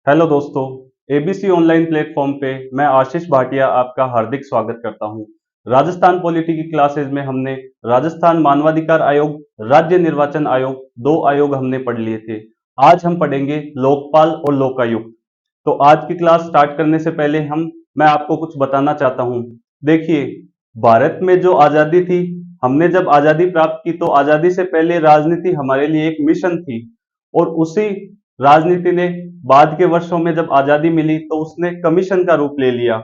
Hello दोस्तों, ABC online platform पे मैं आशीष भाटिया आपका हार्दिक स्वागत करता हूं। राजस्थान पॉलिटी की क्लासेज में हमने राजस्थान मानवाधिकार आयोग, राज्य निर्वाचन आयोग, दो आयोग हमने पढ़ लिए थे। आज हम पढ़ेंगे लोकपाल और लोकायुक्त। तो आज की क्लास स्टार्ट करने से पहले मैं आपको कुछ बताना चाहता हूं। देखिए, भारत में जो आजादी थी, हमने जब आजादी प्राप्त की तो आजादी से पहले राजनीति हमारे लिए एक मिशन थी। और उसी राजनीति ने बाद के वर्षों में जब आजादी मिली तो उसने कमीशन का रूप ले लिया।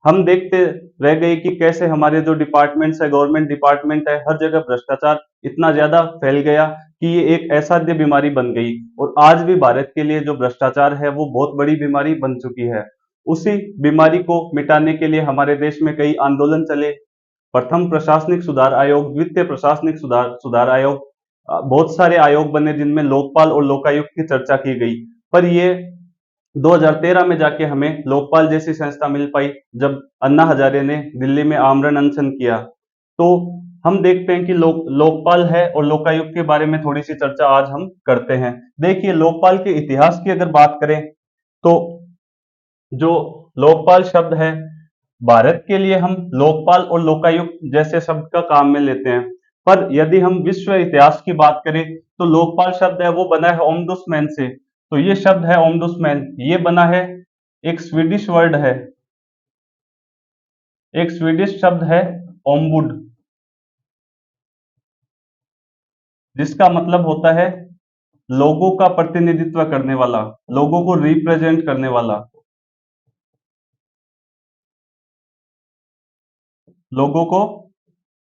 हम देखते रह गए कि कैसे हमारे जो डिपार्टमेंट्स है, गवर्नमेंट डिपार्टमेंट है, हर जगह भ्रष्टाचार इतना ज्यादा फैल गया कि ये एक असाध्य बीमारी बन गई। और आज भी भारत के लिए जो भ्रष्टाचार है वो बहुत बड़ी बीमारी बन चुकी है। उसी बीमारी को मिटाने के लिए हमारे देश में कई आंदोलन चले। प्रथम प्रशासनिक सुधार आयोग, द्वितीय प्रशासनिक सुधार सुधार आयोग, बहुत सारे आयोग बने जिनमें लोकपाल और लोकायुक्त की चर्चा की गई। पर ये 2013 में जाके हमें लोकपाल जैसी संस्था मिल पाई, जब अन्ना हजारे ने दिल्ली में आमरण अनशन किया। तो हम देखते हैं कि लोकपाल है और लोकायुक्त के बारे में थोड़ी सी चर्चा आज हम करते हैं। देखिए, लोकपाल के इतिहास की अगर बात करें तो जो लोकपाल शब्द है, भारत के लिए हम लोकपाल और लोकायुक्त जैसे शब्द का काम में लेते हैं। पर यदि हम विश्व इतिहास की बात करें तो लोकपाल शब्द है वो बना है ओम्बुड्समैन से। तो ये शब्द है ओम्बुड्समैन, ये बना है, एक स्वीडिश वर्ड है, एक स्वीडिश शब्द है ओम्बुड, जिसका मतलब होता है लोगों का प्रतिनिधित्व करने वाला, लोगों को रिप्रेजेंट करने वाला, लोगों को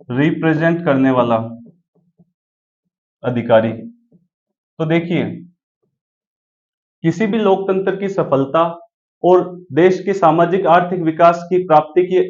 रिप्रेजेंट करने वाला अधिकारी। तो देखिए, किसी भी लोकतंत्र की सफलता और देश की सामाजिक आर्थिक विकास की प्राप्ति की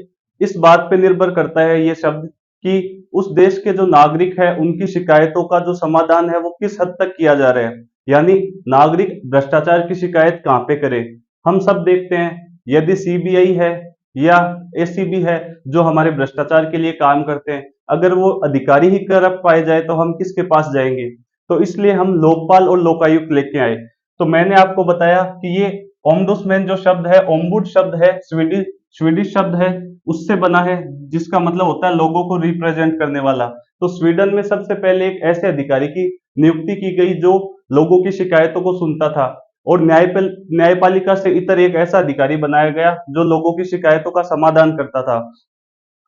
इस बात पे निर्भर करता है ये शब्द कि उस देश के जो नागरिक है उनकी शिकायतों का जो समाधान है वो किस हद तक किया जा रहा है। यानी नागरिक भ्रष्टाचार की शिकायत कहाँ पे करे। हम सब देखते हैं, यदि सीबीआई है या एसीबी है जो हमारे भ्रष्टाचार के लिए काम करते हैं, अगर वो अधिकारी ही करप्ट पाए जाए तो हम किसके पास जाएंगे। तो इसलिए हम लोकपाल और लोकायुक्त लेके आए। तो मैंने आपको बताया कि ये ओम्बुड्समैन जो शब्द है, ओम्बुड शब्द है, स्वीडिश स्वीडिश शब्द है, उससे बना है, जिसका मतलब होता है लोगों को रिप्रेजेंट करने वाला। तो स्वीडन में सबसे पहले एक ऐसे अधिकारी की नियुक्ति की गई जो लोगों की शिकायतों को सुनता था। और न्यायपालिका से इतर एक ऐसा अधिकारी बनाया गया जो लोगों की शिकायतों का समाधान करता था।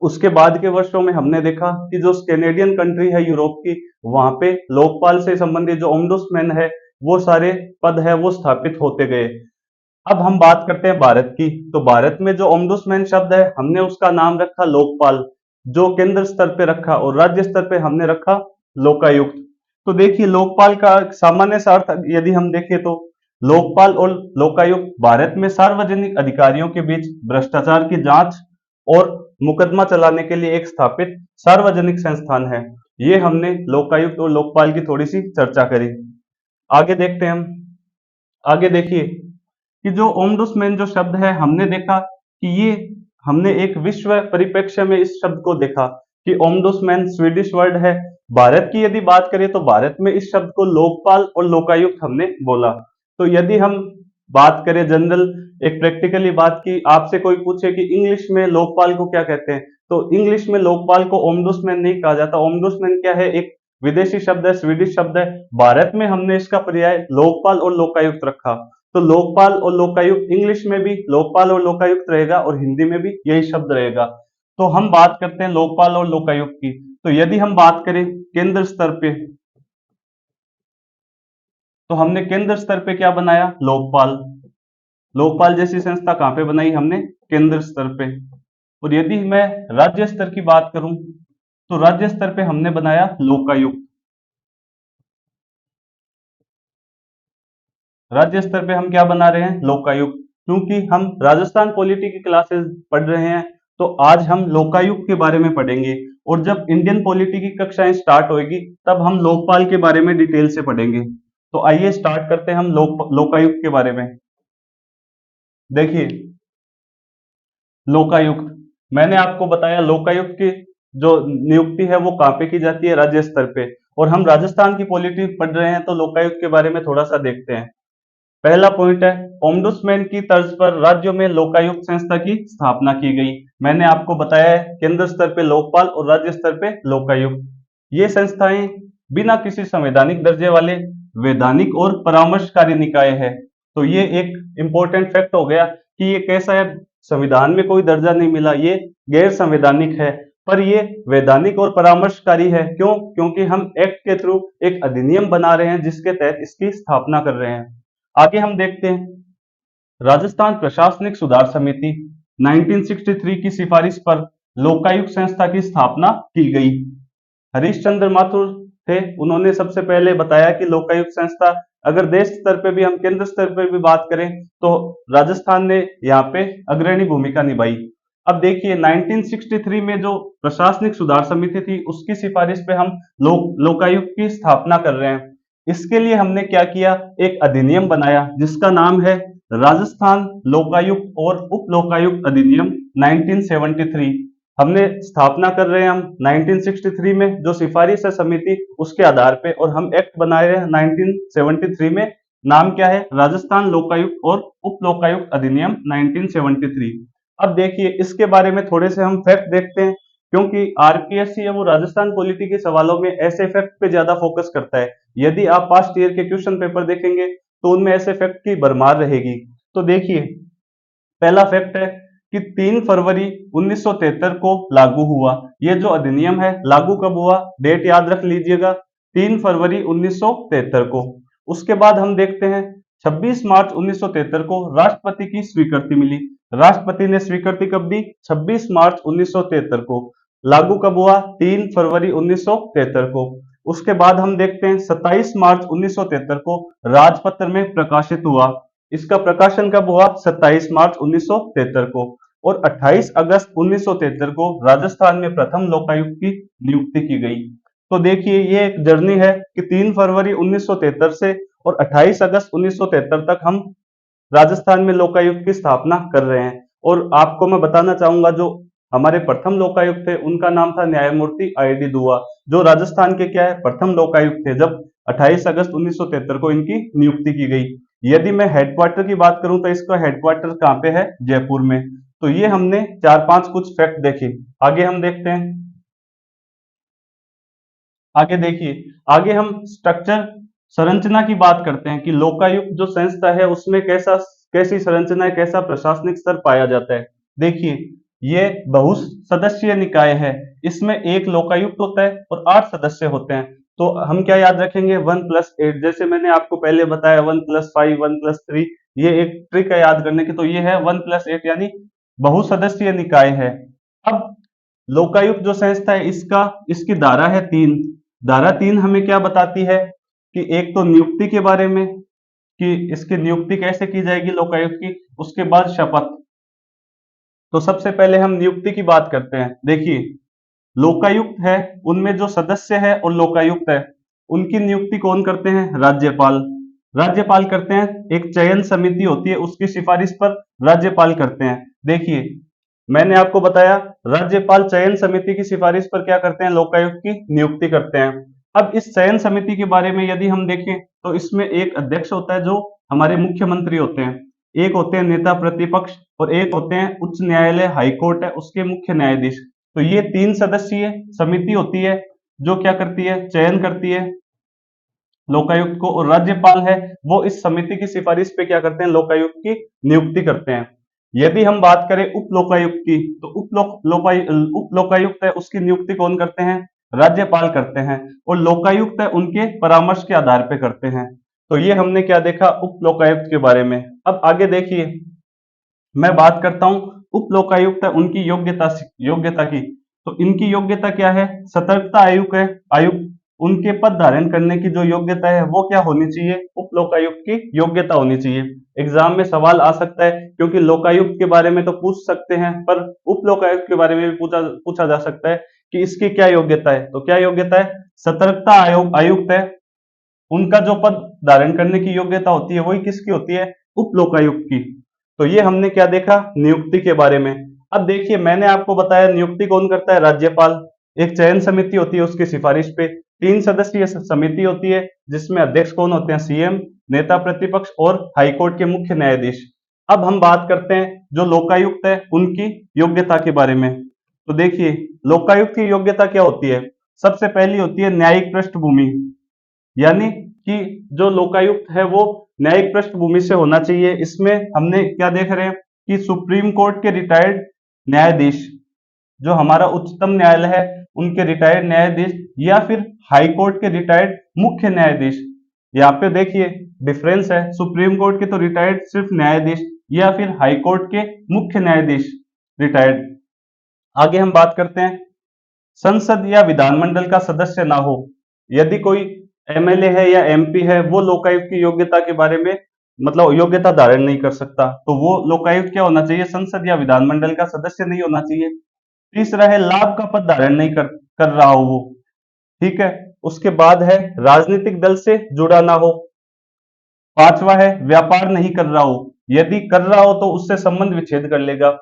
उसके बाद के वर्षों में हमने देखा कि जो कैनेडियन कंट्री है यूरोप की, वहां पे लोकपाल से संबंधित जो ओम्बुड्समैन है वो सारे पद है वो स्थापित होते गए। अब हम बात करते हैं भारत की। तो भारत में जो ओम्बुड्समैन शब्द है हमने उसका नाम रखा लोकपाल, जो केंद्र स्तर पे रखा, और राज्य स्तर पे हमने रखा लोकायुक्त। तो देखिए, लोकपाल का सामान्य सा अर्थ यदि हम देखें तो लोकपाल और लोकायुक्त भारत में सार्वजनिक अधिकारियों के बीच भ्रष्टाचार की जांच और मुकदमा चलाने के लिए एक स्थापित सार्वजनिक संस्थान है। ये हमने लोकायुक्त और लोकपाल की थोड़ी सी चर्चा करी। आगे देखते हैं हम। आगे देखिए कि जो ओम्बुड्समैन जो शब्द है, हमने देखा कि ये, हमने एक विश्व परिप्रेक्ष्य में इस शब्द को देखा कि ओम्बुड्समैन स्वीडिश वर्ड है। भारत की यदि बात करें तो भारत में इस शब्द को लोकपाल और लोकायुक्त हमने बोला। तो यदि हम बात करें जनरल, एक प्रैक्टिकली बात की, आपसे कोई पूछे कि इंग्लिश में लोकपाल को क्या कहते हैं, तो इंग्लिश में लोकपाल को ओम्बुड्समैन नहीं कहा जाता। ओम्बुड्समैन क्या है, एक विदेशी शब्द है, स्वीडिश शब्द है। भारत में हमने इसका पर्याय लोकपाल और लोकायुक्त रखा। तो लोकपाल और लोकायुक्त, इंग्लिश में भी लोकपाल और लोकायुक्त रहेगा और हिंदी में भी यही शब्द रहेगा। तो हम बात करते हैं लोकपाल और लोकायुक्त की। तो यदि हम बात करें केंद्र स्तर पे, तो हमने केंद्र स्तर पे क्या बनाया, लोकपाल। लोकपाल जैसी संस्था कहां पे बनाई हमने, केंद्र स्तर पे। और यदि मैं राज्य स्तर की बात करूं तो राज्य स्तर पे हमने बनाया लोकायुक्त। राज्य स्तर पे हम क्या बना रहे हैं, लोकायुक्त। क्योंकि हम राजस्थान पॉलिटी की क्लासेस पढ़ रहे हैं तो आज हम लोकायुक्त के बारे में पढ़ेंगे। और जब इंडियन पॉलिटी की कक्षाएं स्टार्ट होगी तब हम लोकपाल के बारे में डिटेल से पढ़ेंगे। तो आइए स्टार्ट करते हैं हम लोकायुक्त के बारे में। देखिए, लोकायुक्त, मैंने आपको बताया लोकायुक्त की जो नियुक्ति है वो कहाँ पे की जाती है, राज्य स्तर पे। और हम राजस्थान की पॉलिटी पढ़ रहे हैं तो लोकायुक्त के बारे में थोड़ा सा देखते हैं। पहला पॉइंट है, ओम्बुड्समैन की तर्ज पर राज्यों में लोकायुक्त संस्था की स्थापना की गई। मैंने आपको बताया है केंद्र स्तर पे लोकपाल और राज्य स्तर पे लोकायुक्त। ये संस्थाएं बिना किसी संवैधानिक दर्जे वाले वैधानिक और परामर्शकारी निकाय है। तो ये एक इंपॉर्टेंट फैक्ट हो गया कि ये कैसा है, संविधान में कोई दर्जा नहीं मिला, ये गैर संवैधानिक है, पर ये वैधानिक और परामर्शकारी है। क्यों? क्योंकि हम एक्ट के थ्रू एक अधिनियम बना रहे हैं जिसके तहत इसकी स्थापना कर रहे हैं। आगे हम देखते हैं, राजस्थान प्रशासनिक सुधार समिति 1963 की सिफारिश पर लोकायुक्त संस्था की स्थापना की गई। हरीश चंद्र माथुर थे, उन्होंने सबसे पहले बताया कि लोकायुक्त संस्था, अगर देश स्तर पे भी हम केंद्र स्तर पे भी बात करें तो राजस्थान ने यहाँ पे अग्रणी भूमिका निभाई। अब देखिए 1963 में जो प्रशासनिक सुधार समिति थी उसकी सिफारिश पे हम लोकायुक्त की स्थापना कर रहे हैं। इसके लिए हमने क्या किया, एक अधिनियम बनाया जिसका नाम है राजस्थान लोकायुक्त और उप लोकायुक्त अधिनियम 1973। हमने स्थापना कर रहे हैं हम 1963 में, जो सिफारिश है समिति उसके आधार पे, और हम एक्ट बना रहे हैं 1973 में। नाम क्या है? राजस्थान लोकायुक्त और उप लोकायुक्त अधिनियम 1973। अब देखिए इसके बारे में थोड़े से हम फैक्ट देखते हैं, क्योंकि आरपीएससी है वो राजस्थान पॉलिटी के सवालों में ऐसे फैक्ट पे ज्यादा फोकस करता है। यदि आप पास्ट ईयर के क्वेश्चन पेपर देखेंगे तो उनमें ऐसे फैक्ट की भरमार रहेगी। तो देखिए पहला फैक्ट है कि 3 फरवरी 1973 को लागू हुआ। ये जो अधिनियम है लागू कब हुआ, डेट याद रख लीजिएगा, 3 फरवरी 1973 को। उसके बाद हम देखते हैं 26 मार्च 1973 को राष्ट्रपति की स्वीकृति मिली। राष्ट्रपति ने स्वीकृति कब दी? 26 मार्च 1973 को। लागू कब हुआ? 3 फरवरी 1973 को। उसके बाद हम देखते हैं 27 मार्च 1973 को राजपत्र में प्रकाशित हुआ। इसका प्रकाशन कब हुआ? 27 मार्च 1973 को। और 28 अगस्त 1973 को राजस्थान में प्रथम लोकायुक्त की नियुक्ति की गई। तो देखिए ये एक जर्नी है कि 3 फरवरी 1973 से और 28 अगस्त 1973 तक हम राजस्थान में लोकायुक्त की स्थापना कर रहे हैं। और आपको मैं बताना चाहूंगा जो हमारे प्रथम लोकायुक्त थे उनका नाम था न्यायमूर्ति आईडी दुआ, जो राजस्थान के क्या है प्रथम लोकायुक्त थे, जब 28 अगस्त 1973 को इनकी नियुक्ति की गई। यदि मैं हेडक्वार्टर की बात करूं तो इसका हेडक्वार्टर कहाँ पे है? जयपुर में। तो ये हमने 4-5 कुछ फैक्ट देखे। आगे हम देखते हैं, आगे देखिए, आगे हम स्ट्रक्चर संरचना की बात करते हैं कि लोकायुक्त जो संस्था है उसमें कैसी संरचना है, कैसा प्रशासनिक स्तर पाया जाता है। देखिए ये बहुसदस्यीय निकाय है, इसमें एक लोकायुक्त होता है और 8 सदस्य होते हैं। तो हम क्या याद रखेंगे? 1+8, जैसे मैंने आपको पहले बताया 1+5 1+3, ये एक ट्रिक है याद करने की। तो ये है 1+8 यानी बहुसदस्यीय निकाय है। अब लोकायुक्त जो संस्था है इसकी धारा है 3। धारा 3 हमें क्या बताती है कि एक तो नियुक्ति के बारे में, कि इसकी नियुक्ति कैसे की जाएगी लोकायुक्त की। उसके बाद शपथ। तो सबसे पहले हम नियुक्ति की बात करते हैं। देखिए लोकायुक्त है उनमें जो सदस्य है और लोकायुक्त है उनकी नियुक्ति कौन करते हैं? राज्यपाल। राज्यपाल करते हैं। एक चयन समिति होती है उसकी सिफारिश पर राज्यपाल करते हैं। देखिए मैंने आपको बताया राज्यपाल चयन समिति की सिफारिश पर क्या करते हैं? लोकायुक्त की नियुक्ति करते हैं। अब इस चयन समिति के बारे में यदि हम देखें तो इसमें एक अध्यक्ष होता है जो हमारे मुख्यमंत्री होते हैं, एक होते हैं नेता प्रतिपक्ष, और एक होते हैं उच्च न्यायालय हाईकोर्ट है उसके मुख्य न्यायाधीश। तो ये 3 सदस्यीय समिति होती है जो क्या करती है? चयन करती है लोकायुक्त को, और राज्यपाल है वो इस समिति की सिफारिश पे क्या करते हैं? लोकायुक्त की नियुक्ति करते हैं। यदि हम बात करें उप लोकायुक्त की तो उप लोकायुक्त है उसकी नियुक्ति कौन करते हैं? राज्यपाल करते हैं, और लोकायुक्त है उनके परामर्श के आधार पे करते हैं। तो ये हमने क्या देखा उप लोकायुक्त के बारे में। अब आगे देखिए मैं बात करता हूं उप लोकायुक्त है उनकी योग्यता की। तो इनकी योग्यता क्या है? सतर्कता आयुक्त उनके पद धारण करने की जो योग्यता है वो क्या होनी चाहिए? उप लोकायुक्त की योग्यता होनी चाहिए। एग्जाम में सवाल आ सकता है क्योंकि लोकायुक्त के बारे में तो पूछ सकते हैं, पर उप लोकायुक्त के बारे में भी पूछा जा सकता है कि इसकी क्या योग्यता है। तो क्या योग्यता है? सतर्कता आयुक्त है, उनका जो पद धारण करने की योग्यता होती है वही किसकी होती है? उप लोकायुक्त की। तो ये हमने क्या देखा नियुक्ति के बारे में। अब देखिए मैंने आपको बताया नियुक्ति कौन करता है? राज्यपाल। एक चयन समिति होती है उसकी सिफारिश पे। 3 सदस्यीय समिति होती है जिसमें अध्यक्ष कौन होते हैं, सीएम, नेता प्रतिपक्ष और हाईकोर्ट के मुख्य न्यायाधीश। अब हम बात करते हैं जो लोकायुक्त है उनकी योग्यता के बारे में। तो देखिए लोकायुक्त की योग्यता क्या होती है। सबसे पहली होती है न्यायिक पृष्ठभूमि, यानी कि जो लोकायुक्त है वो न्यायिक पृष्ठभूमि से होना चाहिए। इसमें हमने क्या देख रहे हैं कि सुप्रीम कोर्ट के रिटायर्ड न्यायाधीश, जो हमारा उच्चतम न्यायालय है उनके रिटायर्ड न्यायाधीश, या फिर हाई कोर्ट के रिटायर्ड मुख्य न्यायाधीश। यहाँ पे देखिए डिफरेंस है, सुप्रीम कोर्ट के तो रिटायर्ड सिर्फ न्यायाधीश, या फिर हाई कोर्ट के मुख्य न्यायाधीश रिटायर्ड। आगे हम बात करते हैं संसद या विधानमंडल का सदस्य ना हो। यदि कोई एमएलए है या एमपी है वो लोकायुक्त की योग्यता के बारे में मतलब योग्यता धारण नहीं कर सकता, तो वो लोकायुक्त क्या होना चाहिए, संसद या विधानमंडल का सदस्य नहीं होना चाहिए। तीसरा है लाभ का पद धारण नहीं कर रहा हो वो, ठीक है। उसके बाद है राजनीतिक दल से जुड़ा ना हो। पांचवा है व्यापार नहीं कर रहा हो, यदि कर रहा हो तो उससे संबंध विच्छेद कर लेगा।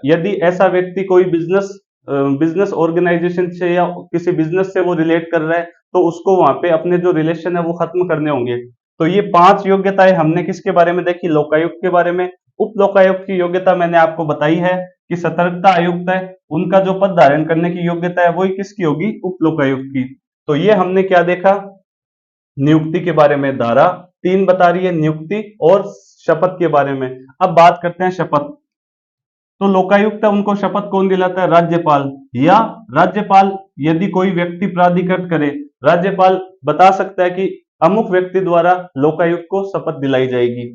यदि ऐसा व्यक्ति कोई बिजनेस ऑर्गेनाइजेशन से या किसी बिजनेस से वो रिलेट कर रहा है तो उसको वहां पे अपने जो रिलेशन है वो खत्म करने होंगे। तो ये 5 योग्यताएं हमने किसके बारे में देखी, लोकायुक्त के बारे में। उप लोकायुक्त की योग्यता मैंने आपको बताई है कि सतर्कता आयुक्त है, उनका जो पद धारण करने की योग्यता है वही किसकी होगी, उप लोकायुक्त की। तो ये हमने क्या देखा, नियुक्ति के बारे में। धारा 3 बता रही है नियुक्ति और शपथ के बारे में। अब बात करते हैं शपथ। तो लोकायुक्त है उनको शपथ कौन दिलाता है, राज्यपाल। या राज्यपाल यदि कोई व्यक्ति प्राधिकृत करे, राज्यपाल बता सकता है कि अमुक व्यक्ति द्वारा लोकायुक्त को शपथ दिलाई जाएगी।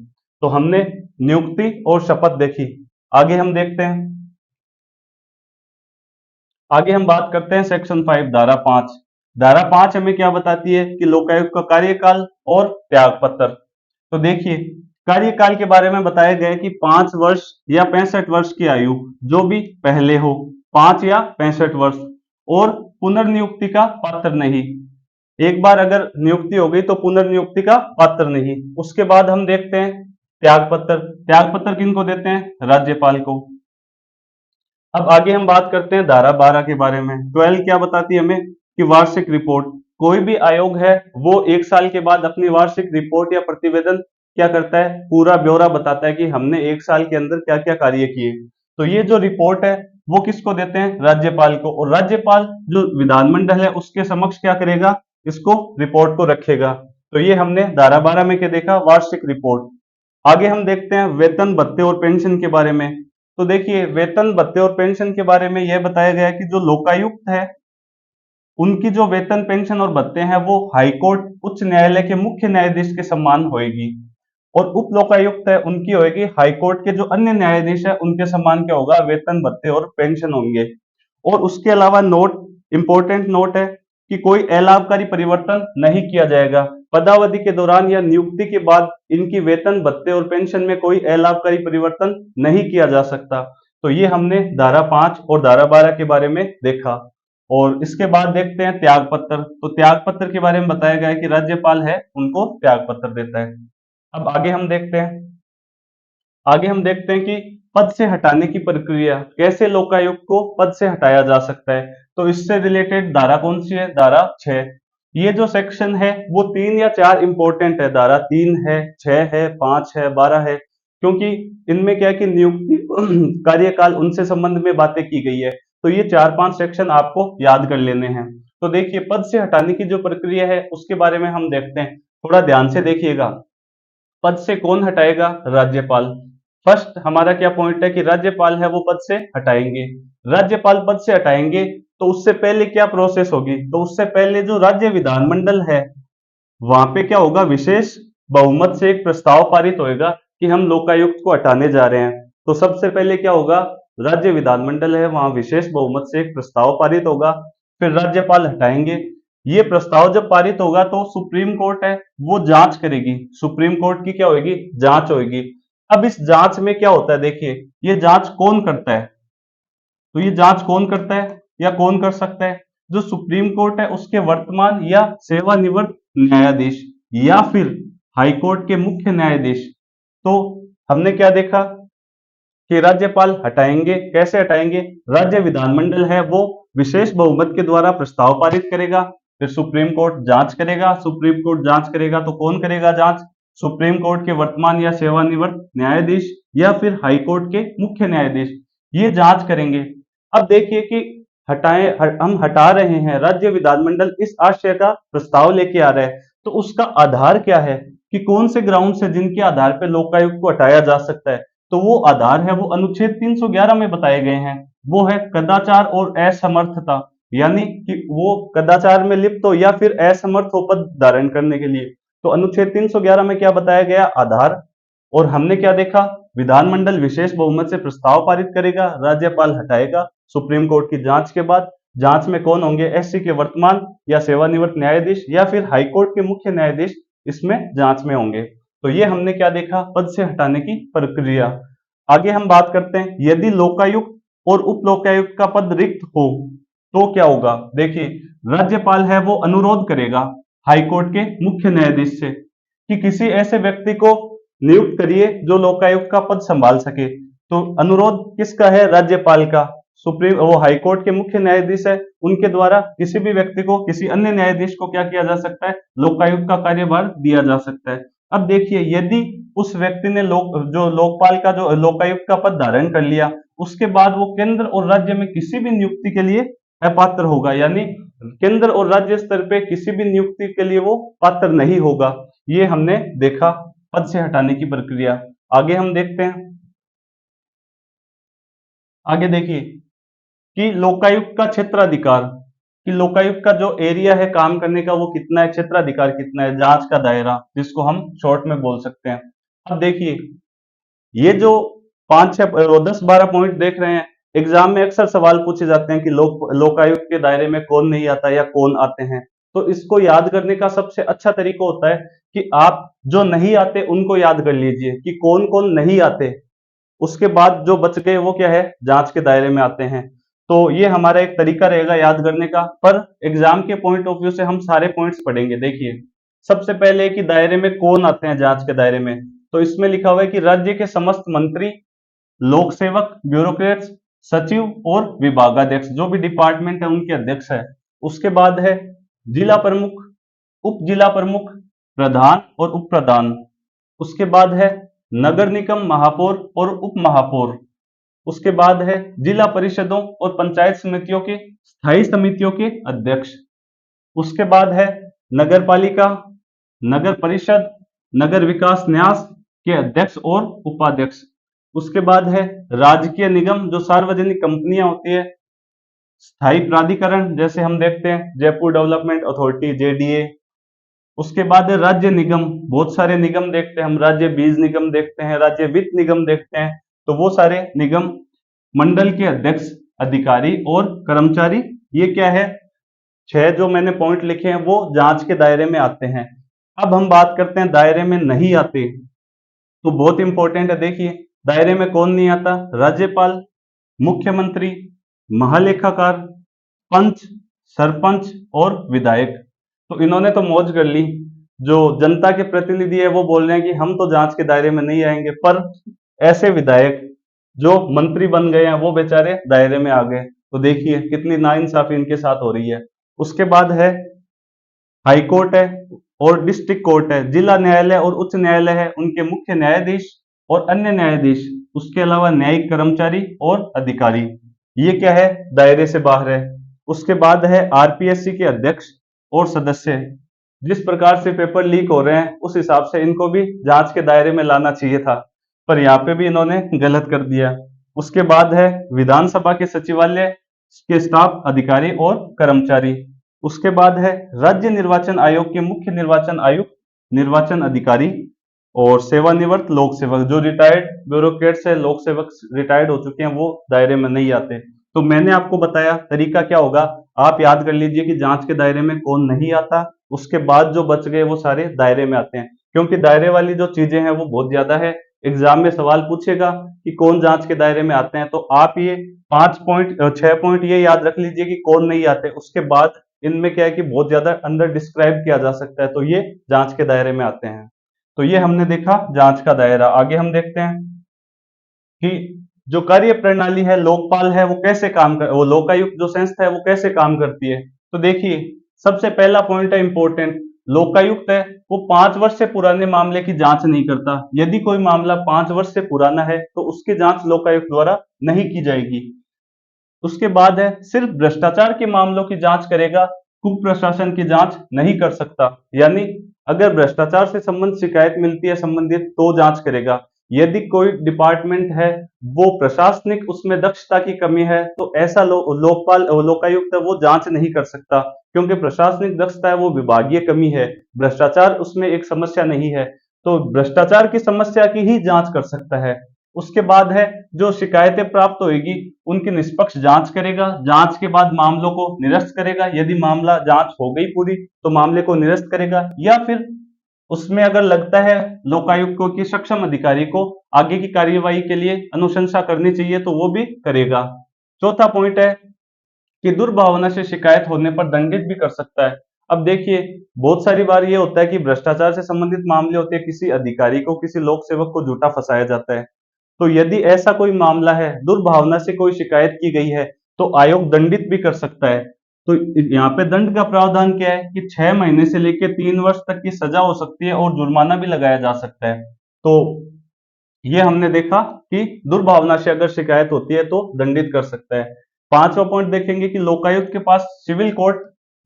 तो हमने नियुक्ति और शपथ देखी। आगे हम देखते हैं, आगे हम बात करते हैं सेक्शन 5 धारा 5। धारा 5 हमें क्या बताती है कि लोकायुक्त का कार्यकाल और त्यागपत्र। तो देखिए कार्यकाल के बारे में बताया गया है कि 5 वर्ष या 65 वर्ष की आयु, जो भी पहले हो, 5 या 65 वर्ष, और पुनर्नियुक्ति का पात्र नहीं। एक बार अगर नियुक्ति हो गई तो पुनर्नियुक्ति का पात्र नहीं। उसके बाद हम देखते हैं त्यागपत्र। त्यागपत्र किनको देते हैं, राज्यपाल को। अब आगे हम बात करते हैं धारा 12 के बारे में। 12 क्या बताती है हमें कि वार्षिक रिपोर्ट। कोई भी आयोग है वो 1 साल के बाद अपनी वार्षिक रिपोर्ट या प्रतिवेदन क्या करता है, पूरा ब्यौरा बताता है कि हमने 1 साल के अंदर क्या क्या कार्य किए। तो ये जो रिपोर्ट है वो किसको देते हैं, राज्यपाल को। और राज्यपाल जो विधानमंडल है उसके समक्ष क्या करेगा, इसको रिपोर्ट को रखेगा। तो ये हमने धारा 12 में क्या देखा, वार्षिक रिपोर्ट। आगे हम देखते हैं वेतन भत्ते और पेंशन के बारे में। तो देखिए वेतन भत्ते और पेंशन के बारे में यह बताया गया है कि जो लोकायुक्त है उनकी जो वेतन पेंशन और भत्ते हैं वो हाईकोर्ट उच्च न्यायालय के मुख्य न्यायाधीश के समान होएगी। और उप लोकायुक्त है उनकी होएगी हाईकोर्ट के जो अन्य न्यायाधीश है उनके समान क्या होगा, वेतन भत्ते और पेंशन होंगे। और उसके अलावा नोट, इंपॉर्टेंट नोट है कि कोई अलाभकारी परिवर्तन नहीं किया जाएगा। पदावधि के दौरान या नियुक्ति के बाद इनकी वेतन भत्ते और पेंशन में कोई अलाभकारी परिवर्तन नहीं किया जा सकता। तो ये हमने धारा 5 और धारा 12 के बारे में देखा। और इसके बाद देखते हैं त्यागपत्र। तो त्यागपत्र के बारे में बताया गया है कि राज्यपाल है उनको त्यागपत्र देता है। अब आगे हम देखते हैं कि पद से हटाने की प्रक्रिया, कैसे लोकायुक्त को पद से हटाया जा सकता है। तो इससे रिलेटेड धारा कौन सी है, धारा 6। ये जो सेक्शन है वो 3 या 4 इंपॉर्टेंट है। धारा 3 है, 6 है, 5 है, 12 है, क्योंकि इनमें क्या है कि नियुक्ति कार्यकाल उनसे संबंध में बातें की गई है। तो ये 4-5 सेक्शन आपको याद कर लेने हैं। तो देखिए पद से हटाने की जो प्रक्रिया है उसके बारे में हम देखते हैं, थोड़ा ध्यान से देखिएगा। पद से कौन हटाएगा, राज्यपाल। फर्स्ट हमारा क्या पॉइंट है कि राज्यपाल है वो पद से हटाएंगे। राज्यपाल पद से हटाएंगे तो उससे पहले क्या प्रोसेस होगी, तो उससे पहले जो राज्य विधानमंडल है वहां पे क्या होगा, विशेष बहुमत से एक प्रस्ताव पारित होएगा कि हम लोकायुक्त को हटाने जा रहे हैं। तो सबसे पहले क्या होगा, राज्य विधानमंडल है वहां विशेष बहुमत से एक प्रस्ताव पारित होगा, फिर राज्यपाल हटाएंगे। ये प्रस्ताव जब पारित होगा तो सुप्रीम कोर्ट है वो जांच करेगी, सुप्रीम कोर्ट की क्या होगी, जांच होगी। अब इस जांच में क्या होता है, देखिए ये जांच कौन करता है, तो ये जांच कौन करता है या कौन कर सकता है, जो सुप्रीम कोर्ट है उसके वर्तमान या सेवानिवृत्त न्यायाधीश या फिर हाईकोर्ट के मुख्य न्यायाधीश। तो हमने क्या देखा कि राज्यपाल हटाएंगे, कैसे हटाएंगे, राज्य विधानमंडल है वो विशेष बहुमत के द्वारा प्रस्ताव पारित करेगा, फिर सुप्रीम कोर्ट जांच करेगा, सुप्रीम कोर्ट जांच करेगा तो कौन करेगा जांच? सुप्रीम कोर्ट के वर्तमान या सेवानिवृत्त न्यायाधीश या फिर हाई कोर्ट के मुख्य न्यायाधीश, ये जांच करेंगे। अब देखिए कि हम हटा रहे हैं, राज्य विधानमंडल इस आशय का प्रस्ताव लेके आ रहा है, तो उसका आधार क्या है कि कौन से ग्राउंड से जिनके आधार पर लोकायुक्त को हटाया जा सकता है? तो वो आधार है, वो अनुच्छेद 311 में बताए गए हैं। वो है कदाचार और असमर्थता, यानी कि वो कदाचार में लिप्त हो या फिर असमर्थ हो पद धारण करने के लिए। तो अनुच्छेद 311 में क्या बताया गया? आधार। और हमने क्या देखा? विधानमंडल विशेष बहुमत से प्रस्ताव पारित करेगा, राज्यपाल हटाएगा, सुप्रीम कोर्ट की जांच के बाद। जांच में कौन होंगे? एससी के वर्तमान या सेवानिवृत्त न्यायाधीश या फिर हाईकोर्ट के मुख्य न्यायाधीश इसमें जांच में होंगे। तो ये हमने क्या देखा? पद से हटाने की प्रक्रिया। आगे हम बात करते हैं, यदि लोकायुक्त और उप लोकायुक्त का पद रिक्त हो तो क्या होगा? देखिए, राज्यपाल है वो अनुरोध करेगा हाईकोर्ट के मुख्य न्यायाधीश से कि किसी ऐसे व्यक्ति को नियुक्त करिए जो लोकायुक्त का पद संभाल सके। तो अनुरोध किसका है? राज्यपाल का। सुप्रीम वो हाईकोर्ट के मुख्य न्यायाधीश है, उनके द्वारा किसी भी व्यक्ति को, किसी अन्य न्यायाधीश को क्या किया जा सकता है? लोकायुक्त का कार्यभार दिया जा सकता है। अब देखिए, यदि उस व्यक्ति ने जो लोकपाल का जो लोकायुक्त का पद धारण कर लिया, उसके बाद वो केंद्र और राज्य में किसी भी नियुक्ति के लिए अपात्र होगा, यानी केंद्र और राज्य स्तर पे किसी भी नियुक्ति के लिए वो पात्र नहीं होगा। ये हमने देखा पद से हटाने की प्रक्रिया। आगे हम देखते हैं, आगे देखिए कि लोकायुक्त का क्षेत्राधिकार, कि लोकायुक्त का जो एरिया है काम करने का वो कितना है, क्षेत्राधिकार कितना है, जांच का दायरा जिसको हम शॉर्ट में बोल सकते हैं। अब देखिए, ये जो 5 6 10 12 पॉइंट देख रहे हैं, एग्जाम में अक्सर सवाल पूछे जाते हैं कि लोकायुक्त के दायरे में कौन नहीं आता या कौन आते हैं। तो इसको याद करने का सबसे अच्छा तरीका होता है कि आप जो नहीं आते उनको याद कर लीजिए कि कौन कौन नहीं आते, उसके बाद जो बच गए वो क्या है? जांच के दायरे में आते हैं। तो ये हमारा एक तरीका रहेगा याद करने का, पर एग्जाम के पॉइंट ऑफ व्यू से हम सारे पॉइंट्स पढ़ेंगे। देखिए, सबसे पहले कि दायरे में कौन आते हैं जांच के दायरे में, तो इसमें लिखा हुआ है कि राज्य के समस्त मंत्री, लोक सेवक, ब्यूरोक्रेट्स, सचिव और विभागाध्यक्ष, जो भी डिपार्टमेंट है उनके अध्यक्ष है। उसके बाद है जिला प्रमुख, उप जिला प्रमुख, प्रधान और उप प्रधान। उसके बाद है नगर निगम महापौर और उप महापौर। उसके बाद है जिला परिषदों और पंचायत समितियों के स्थायी समितियों के अध्यक्ष। उसके बाद है नगर पालिका, नगर परिषद, नगर विकास न्यास के अध्यक्ष और उपाध्यक्ष। उसके बाद है राजकीय निगम, जो सार्वजनिक कंपनियां होती है, स्थायी प्राधिकरण जैसे हम देखते हैं जयपुर डेवलपमेंट अथॉरिटी जेडीए। उसके बाद है राज्य निगम, बहुत सारे निगम देखते हैं हम, राज्य बीज निगम देखते हैं, राज्य वित्त निगम देखते हैं। तो वो सारे निगम मंडल के अध्यक्ष, अधिकारी और कर्मचारी, ये क्या है? 6 जो मैंने पॉइंट लिखे हैं वो जांच के दायरे में आते हैं। अब हम बात करते हैं दायरे में नहीं आते, तो बहुत इंपॉर्टेंट है। देखिए, दायरे में कौन नहीं आता? राज्यपाल, मुख्यमंत्री, महालेखाकार, पंच, सरपंच और विधायक। तो इन्होंने तो मौज कर ली, जो जनता के प्रतिनिधि है वो बोल रहे हैं कि हम तो जांच के दायरे में नहीं आएंगे, पर ऐसे विधायक जो मंत्री बन गए हैं वो बेचारे दायरे में आ गए। तो देखिए कितनी नाइंसाफी इनके साथ हो रही है। उसके बाद है हाई कोर्ट है और डिस्ट्रिक्ट कोर्ट है, जिला न्यायालय और उच्च न्यायालय है, उनके मुख्य न्यायाधीश और अन्य न्यायाधीश, उसके अलावा न्यायिक कर्मचारी और अधिकारी, ये क्या है? दायरे से बाहर है। उसके बाद है आरपीएससी के अध्यक्ष और सदस्य। जिस प्रकार से पेपर लीक हो रहे हैं उस हिसाब से इनको भी जांच के दायरे में लाना चाहिए था, पर यहाँ पे भी इन्होंने गलत कर दिया। उसके बाद है विधानसभा के सचिवालय के स्टाफ, अधिकारी और कर्मचारी। उसके बाद है राज्य निर्वाचन आयोग के मुख्य निर्वाचन आयुक्त, निर्वाचन अधिकारी और सेवानिवृत्त लोक सेवक, जो रिटायर्ड ब्यूरोक्रेट्स है, लोक सेवक रिटायर्ड हो चुके हैं, वो दायरे में नहीं आते। तो मैंने आपको बताया तरीका क्या होगा, आप याद कर लीजिए कि जांच के दायरे में कौन नहीं आता, उसके बाद जो बच गए वो सारे दायरे में आते हैं। क्योंकि दायरे वाली जो चीजें हैं वो बहुत ज्यादा है, एग्जाम में सवाल पूछेगा कि कौन जांच के दायरे में आते हैं, तो आप ये 5 पॉइंट 6 पॉइंट ये याद रख लीजिए कि कौन नहीं आते। उसके बाद इनमें क्या है कि बहुत ज्यादा अंडर डिस्क्राइब किया जा सकता है, तो ये जांच के दायरे में आते हैं। तो ये हमने देखा जांच का दायरा। आगे हम देखते हैं कि जो कार्य प्रणाली है, लोकपाल है, वो कैसे काम कर, वो लोकायुक्त जो संस्था है वो कैसे काम करती है। तो देखिए, सबसे पहला पॉइंट है इंपॉर्टेंट, लोकायुक्त है वो 5 वर्ष से पुराने मामले की जांच नहीं करता। यदि कोई मामला 5 वर्ष से पुराना है तो उसकी जांच लोकायुक्त द्वारा नहीं की जाएगी। उसके बाद है सिर्फ भ्रष्टाचार के मामलों की जांच करेगा, कुप्रशासन की जांच नहीं कर सकता। यानी अगर भ्रष्टाचार से संबंधित शिकायत मिलती है संबंधित तो जांच करेगा। यदि कोई डिपार्टमेंट है वो प्रशासनिक उसमें दक्षता की कमी है तो ऐसा लोकपाल लोकायुक्त है वो जांच नहीं कर सकता, क्योंकि प्रशासनिक दक्षता है वो विभागीय कमी है, भ्रष्टाचार उसमें एक समस्या नहीं है। तो भ्रष्टाचार की समस्या की ही जांच कर सकता है। उसके बाद है जो शिकायतें प्राप्त होगी उनकी निष्पक्ष जांच करेगा, जांच के बाद मामलों को निरस्त करेगा। यदि मामला जांच हो गई पूरी तो मामले को निरस्त करेगा, या फिर उसमें अगर लगता है लोकायुक्त को कि सक्षम अधिकारी को आगे की कार्यवाही के लिए अनुशंसा करनी चाहिए तो वो भी करेगा। चौथा पॉइंट है कि दुर्भावना से शिकायत होने पर दंडित भी कर सकता है। अब देखिए बहुत सारी बार ये होता है कि भ्रष्टाचार से संबंधित मामले होते हैं, किसी अधिकारी को किसी लोक सेवक को झूठा फंसाया जाता है। तो यदि ऐसा कोई मामला है, दुर्भावना से कोई शिकायत की गई है तो आयोग दंडित भी कर सकता है। तो यहाँ पे दंड का प्रावधान क्या है कि 6 महीने से लेकर 3 वर्ष तक की सजा हो सकती है और जुर्माना भी लगाया जा सकता है। तो ये हमने देखा कि दुर्भावना से अगर शिकायत होती है तो दंडित कर सकता है। पांचवा पॉइंट देखेंगे कि लोकायुक्त के पास सिविल कोर्ट,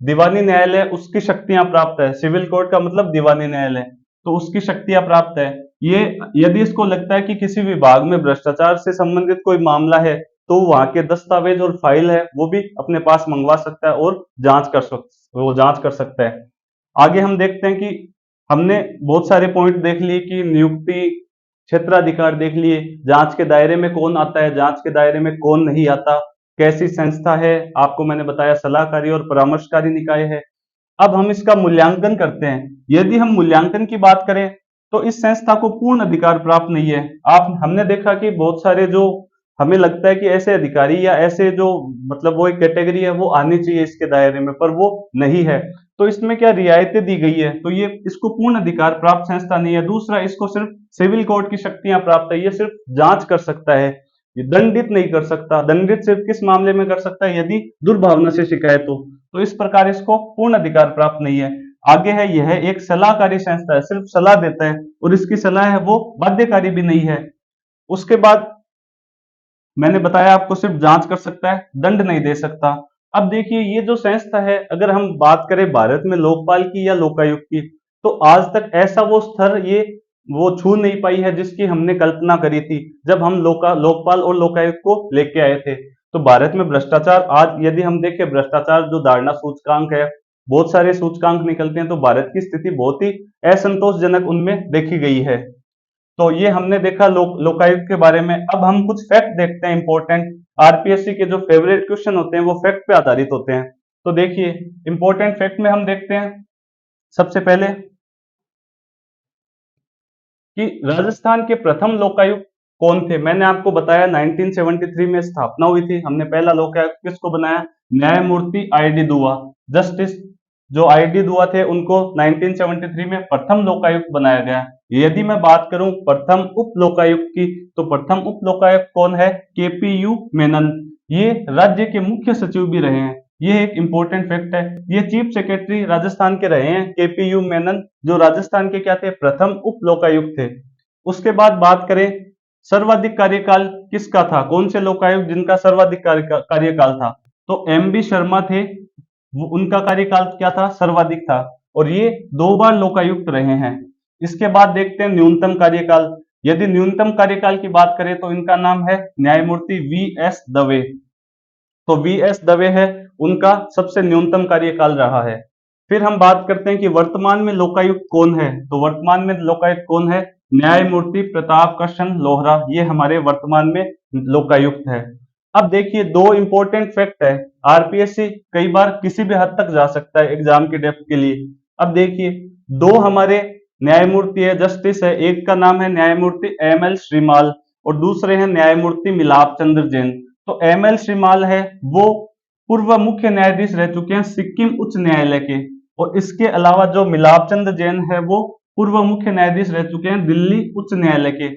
दीवानी न्यायालय उसकी शक्तियां प्राप्त है। सिविल कोर्ट का मतलब दीवानी न्यायालय, तो उसकी शक्तियां प्राप्त है। ये यदि इसको लगता है कि किसी विभाग में भ्रष्टाचार से संबंधित कोई मामला है तो वहां के दस्तावेज और फाइल है वो भी अपने पास मंगवा सकता है और जांच कर सकता है। आगे हम देखते हैं कि हमने बहुत सारे पॉइंट देख लिए कि नियुक्ति, क्षेत्राधिकार देख लिए, जांच के दायरे में कौन आता है, जांच के दायरे में कौन नहीं आता, कैसी संस्था है, आपको मैंने बताया सलाहकारी और परामर्शकारी निकाय है। अब हम इसका मूल्यांकन करते हैं। यदि हम मूल्यांकन की बात करें तो इस संस्था को पूर्ण अधिकार प्राप्त नहीं है। आप हमने देखा कि बहुत सारे जो हमें लगता है कि ऐसे अधिकारी या ऐसे जो मतलब वो एक कैटेगरी है वो आनी चाहिए इसके दायरे में, पर वो नहीं है। तो इसमें क्या रियायतें दी गई है, तो ये इसको पूर्ण अधिकार प्राप्त संस्था नहीं है। दूसरा, इसको सिर्फ सिविल कोर्ट की शक्तियां प्राप्त है, ये सिर्फ जांच कर सकता है, ये दंडित नहीं कर सकता। दंडित सिर्फ किस मामले में कर सकता है, यदि दुर्भावना से शिकायत हो। तो इस प्रकार इसको पूर्ण अधिकार प्राप्त नहीं है। आगे है यह एक सलाहकारी संस्था है, सिर्फ सलाह देता है और इसकी सलाह है वो बाध्यकारी भी नहीं है। उसके बाद मैंने बताया आपको सिर्फ जांच कर सकता है, दंड नहीं दे सकता। अब देखिए ये जो संस्था है, अगर हम बात करें भारत में लोकपाल की या लोकायुक्त की, तो आज तक ऐसा वो स्तर ये वो छू नहीं पाई है जिसकी हमने कल्पना करी थी जब हम लोकपाल और लोकायुक्त को लेके आए थे। तो भारत में भ्रष्टाचार, आज यदि हम देखें भ्रष्टाचार जो धारणा सूचकांक है, बहुत सारे सूचकांक निकलते हैं, तो भारत की स्थिति बहुत ही असंतोषजनक उनमें देखी गई है। तो ये हमने देखा लोकायुक्त के बारे में। अब हम कुछ फैक्ट देखते हैं इंपॉर्टेंट। आरपीएससी के जो फेवरेट क्वेश्चन होते हैं वो फैक्ट पे आधारित होते हैं। तो देखिए इंपॉर्टेंट फैक्ट में हम देखते हैं सबसे पहले कि राजस्थान के प्रथम लोकायुक्त कौन थे। मैंने आपको बताया 1973 में स्थापना हुई थी। हमने पहला लोकायुक्त किसको बनाया, न्यायमूर्ति आईडी दुआ, जस्टिस जो आईडी दुआ थे उनको 1973 में प्रथम लोकायुक्त बनाया गया। यदि मैं बात करूं प्रथम उप लोकायुक्त की, तो प्रथम उप लोकायुक्त कौन है, केपीयू मेनन। ये राज्य के मुख्य सचिव भी रहे हैं, ये एक इंपॉर्टेंट फैक्ट है। ये चीफ सेक्रेटरी राजस्थान के रहे हैं केपीयू मेनन, जो राजस्थान के क्या थे, प्रथम उप लोकायुक्त थे। उसके बाद बात करें सर्वाधिक कार्यकाल किसका था, कौन से लोकायुक्त जिनका सर्वाधिक कार्यकाल था, तो एम बी शर्मा थे। उनका कार्यकाल क्या था, सर्वाधिक था, और ये 2 बार लोकायुक्त रहे हैं। इसके बाद देखते हैं न्यूनतम कार्यकाल। यदि न्यूनतम कार्यकाल की बात करें तो इनका नाम है न्यायमूर्ति वी एस दवे। तो वी एस दवे है, उनका सबसे न्यूनतम कार्यकाल रहा है। फिर हम बात करते हैं कि वर्तमान में लोकायुक्त कौन है, तो वर्तमान में लोकायुक्त कौन है, न्यायमूर्ति प्रताप कृष्ण लोहरा, ये हमारे वर्तमान में लोकायुक्त है। अब देखिए दो इंपॉर्टेंट फैक्ट है, आरपीएससी कई बार किसी भी हद तक जा सकता है एग्जाम के डेप्थ के लिए। अब देखिए दो हमारे न्यायमूर्ति है, जस्टिस है, एक का नाम है न्यायमूर्ति एम एल श्रीमाल और दूसरे हैं न्यायमूर्ति मिलाप चंद्र जैन। तो एम एल श्रीमाल है वो पूर्व मुख्य न्यायाधीश रह चुके हैं सिक्किम उच्च न्यायालय के, और इसके अलावा जो मिलाप चंद्र जैन है वो पूर्व मुख्य न्यायाधीश रह चुके हैं दिल्ली उच्च न्यायालय के।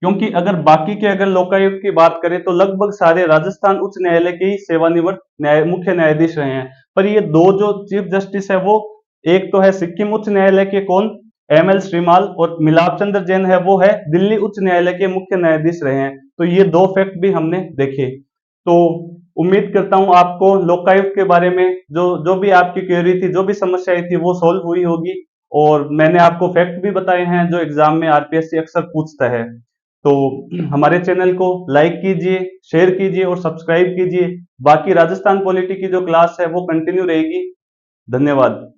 क्योंकि अगर बाकी के अगर लोकायुक्त की बात करें तो लगभग सारे राजस्थान उच्च न्यायालय के ही सेवानिवृत्त मुख्य न्यायाधीश रहे हैं। पर ये दो जो चीफ जस्टिस है वो, एक तो है सिक्किम उच्च न्यायालय के कौन, एम एल श्रीमाल, और मिलाप चंद्र जैन है वो है दिल्ली उच्च न्यायालय के मुख्य न्यायाधीश रहे हैं। तो ये दो फैक्ट भी हमने देखे। तो उम्मीद करता हूं आपको लोकायुक्त के बारे में जो जो भी आपकी क्वेरी थी, जो भी समस्याएं थी, वो सॉल्व हुई होगी। और मैंने आपको फैक्ट भी बताए हैं जो एग्जाम में आरपीएससी अक्सर पूछता है। तो हमारे चैनल को लाइक कीजिए, शेयर कीजिए और सब्सक्राइब कीजिए। बाकी राजस्थान पॉलिटी की जो क्लास है वो कंटिन्यू रहेगी। धन्यवाद।